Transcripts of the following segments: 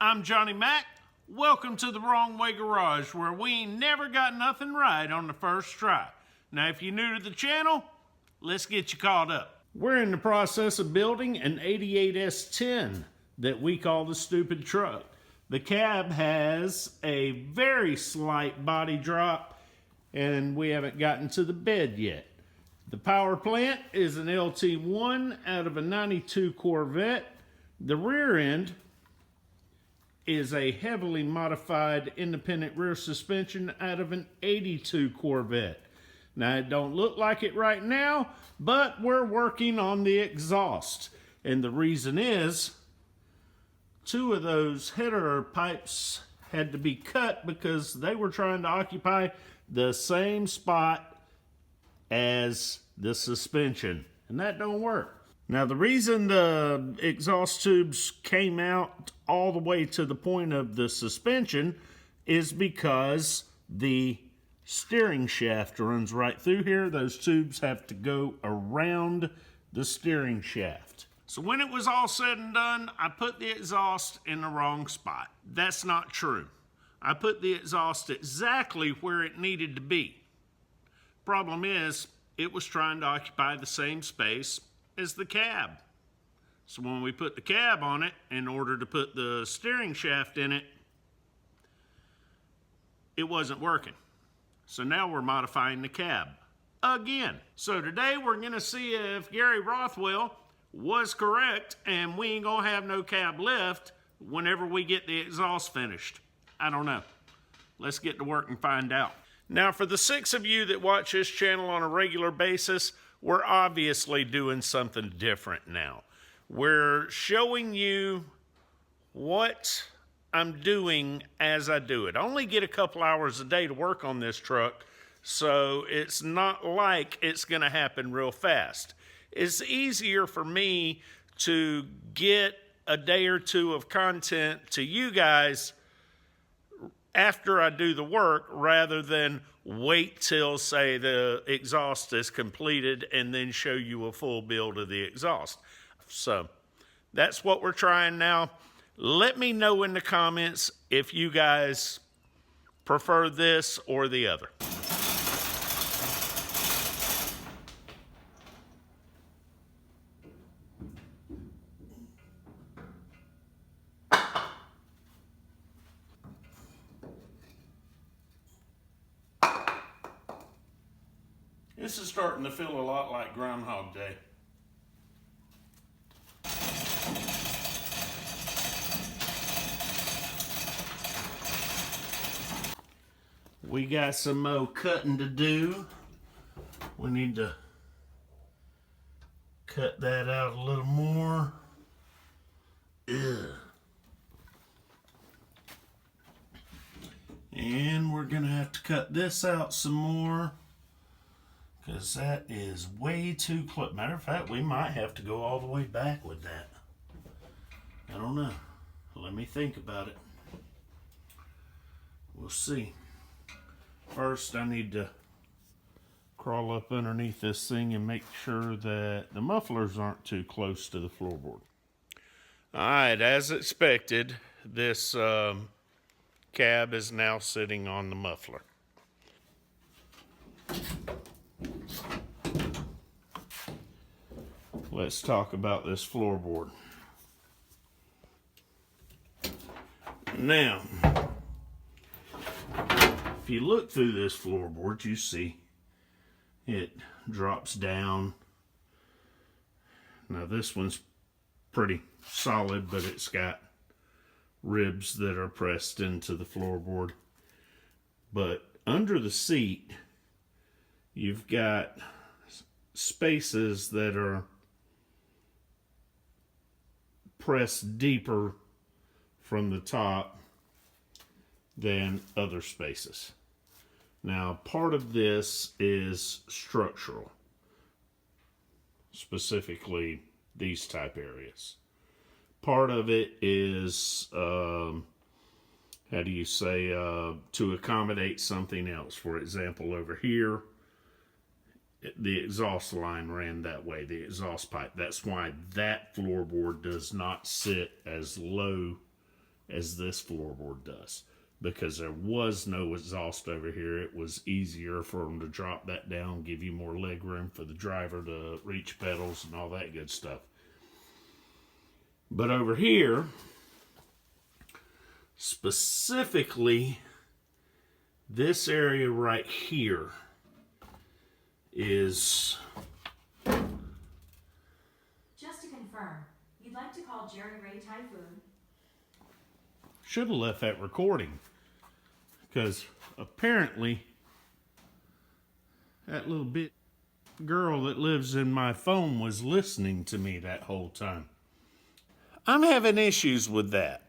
I'm Johnny Mac. Welcome to the Wrong Way Garage, where we ain't never got nothing right on the first try. Now, if you're new to the channel, let's get you caught up. We're in the process of building an 88S10 that we call the stupid truck. The cab has a very slight body drop, and we haven't gotten to the bed yet. The power plant is an LT1 out of a 92 Corvette. The rear end is a heavily modified independent rear suspension out of an 82 Corvette. Now, it don't look like it right now, but we're working on the exhaust. And the reason is, two of those header pipes had to be cut because they were trying to occupy the same spot as the suspension, and that don't work. Now, the reason the exhaust tubes came out all the way to the point of the suspension is because the steering shaft runs right through here. Those tubes have to go around the steering shaft. So when it was all said and done, I put the exhaust in the wrong spot. That's not true. I put the exhaust exactly where it needed to be. Problem is, it was trying to occupy the same space as the cab. So when we put the cab on it, in order to put the steering shaft in it, it wasn't working. So now we're modifying the cab again. So today we're gonna see if Gary Rothwell was correct and we ain't gonna have no cab left whenever we get the exhaust finished. I don't know. Let's get to work and find out. Now, for the 6 of you that watch this channel on a regular basis, we're obviously doing something different now. We're showing you what I'm doing as I do it. I only get a couple hours a day to work on this truck, so it's not like it's gonna happen real fast. It's easier for me to get a day or two of content to you guys after I do the work rather than wait till, say, the exhaust is completed and then show you a full build of the exhaust. So that's what we're trying now. Let me know in the comments if you guys prefer this or the other. This is starting to feel a lot like Groundhog Day. We got some more cutting to do. We need to cut that out a little more. Ugh. And we're gonna have to cut this out some more, because that is way too close. Matter of fact, we might have to go all the way back with that. I don't know. Let me think about it. We'll see. First, I need to crawl up underneath this thing and make sure that the mufflers aren't too close to the floorboard. All right, as expected, this cab is now sitting on the muffler. Let's talk about this floorboard. Now, if you look through this floorboard, you see it drops down. Now, this one's pretty solid, but it's got ribs that are pressed into the floorboard. But under the seat, you've got spaces that are pressed deeper from the top than other spaces. Now, part of this is structural, specifically these type areas. Part of it is, how do you say, to accommodate something else. For example, over here, the exhaust line ran that way, the exhaust pipe. That's why that floorboard does not sit as low as this floorboard does. Because there was no exhaust over here, it was easier for them to drop that down, give you more leg room for the driver to reach pedals and all that good stuff. But over here, specifically, this area right here is... Just to confirm, you'd like to call Jerry Ray Typhoon? Should have left that recording, because apparently that little bit girl that lives in my phone was listening to me that whole time. I'm having issues with that.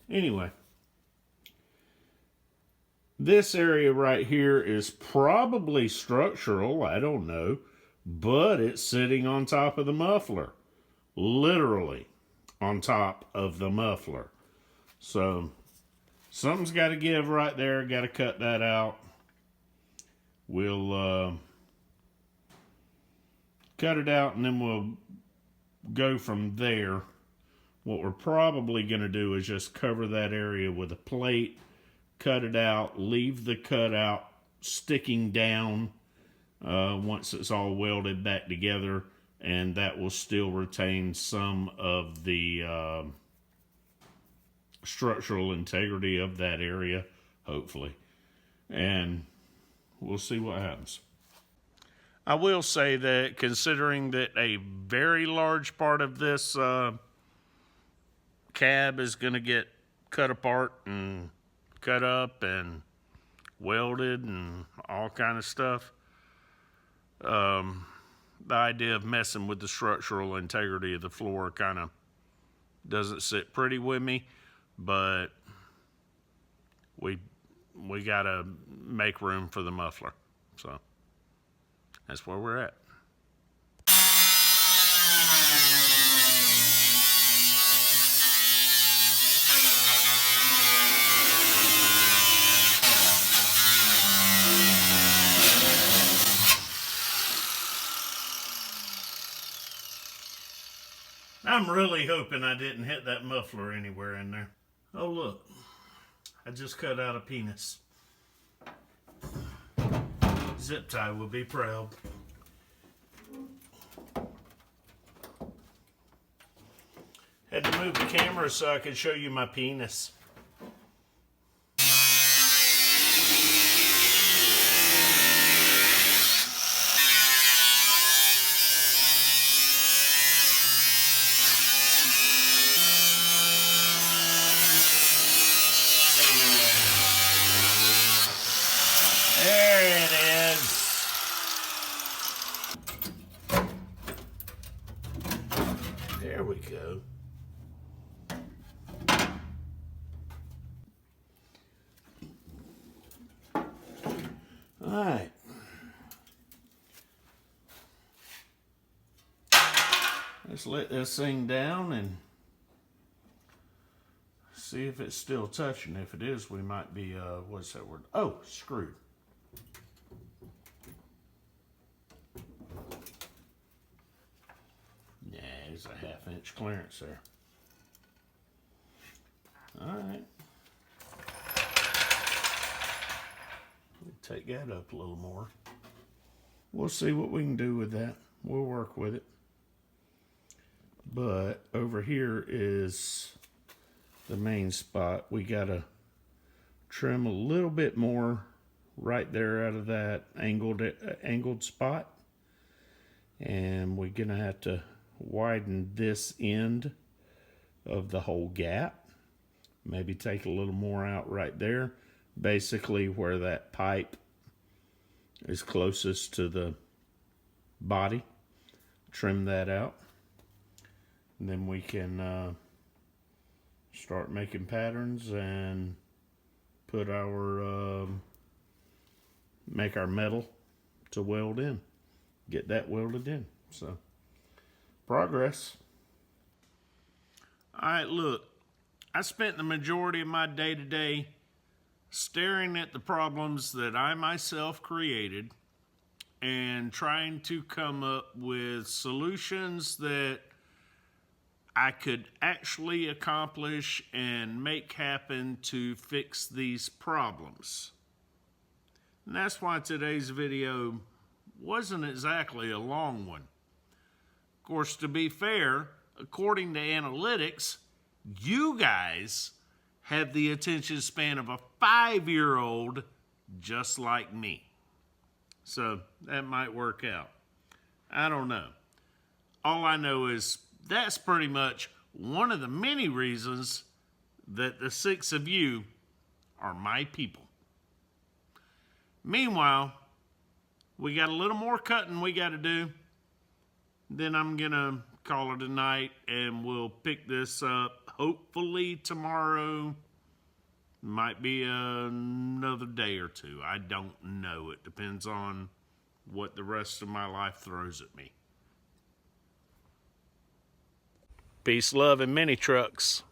Anyway, this area right here is probably structural, I don't know, but it's sitting on top of the muffler. Literally on top of the muffler. So something's got to give right there. Got to cut that out. We'll cut it out and then we'll go from there. What we're probably going to do is just cover that area with a plate, cut it out, leave the cutout sticking down once it's all welded back together, and that will still retain some of the structural integrity of that area, hopefully. And we'll see what happens. I will say that considering that a very large part of this cab is going to get cut apart and cut up and welded and all kind of stuff, the idea of messing with the structural integrity of the floor kind of doesn't sit pretty with me, but we got to make room for the muffler. So that's where we're at. I'm really hoping I didn't hit that muffler anywhere in there. Oh look, I just cut out a penis. Zip tie will be proud. Had to move the camera so I could show you my penis. There it is. There we go. All right. Let's let this thing down and see if it's still touching. If it is, we might be, what's that word? Oh, screwed. Yeah, there's a 1/2 inch clearance there. All right. Take that up a little more. We'll see what we can do with that. We'll work with it. But over here is the main spot. We gotta trim a little bit more right there out of that angled spot. And we're gonna have to widen this end of the whole gap. Maybe take a little more out right there. Basically where that pipe is closest to the body. Trim that out. And then we can start making patterns and put our make our metal to weld in. Get that welded in. So progress. All right, look, I spent the majority of my day-to-day staring at the problems that I myself created and trying to come up with solutions that I could actually accomplish and make happen to fix these problems. And that's why today's video wasn't exactly a long one. Of course, to be fair, according to analytics, you guys have the attention span of a 5-year-old just like me. So that might work out. I don't know. All I know is that's pretty much one of the many reasons that the 6 of you are my people. Meanwhile, we got a little more cutting we got to do. Then I'm going to call it a night and we'll pick this up hopefully tomorrow. Might be another day or two. I don't know. It depends on what the rest of my life throws at me. Peace, love, and mini trucks.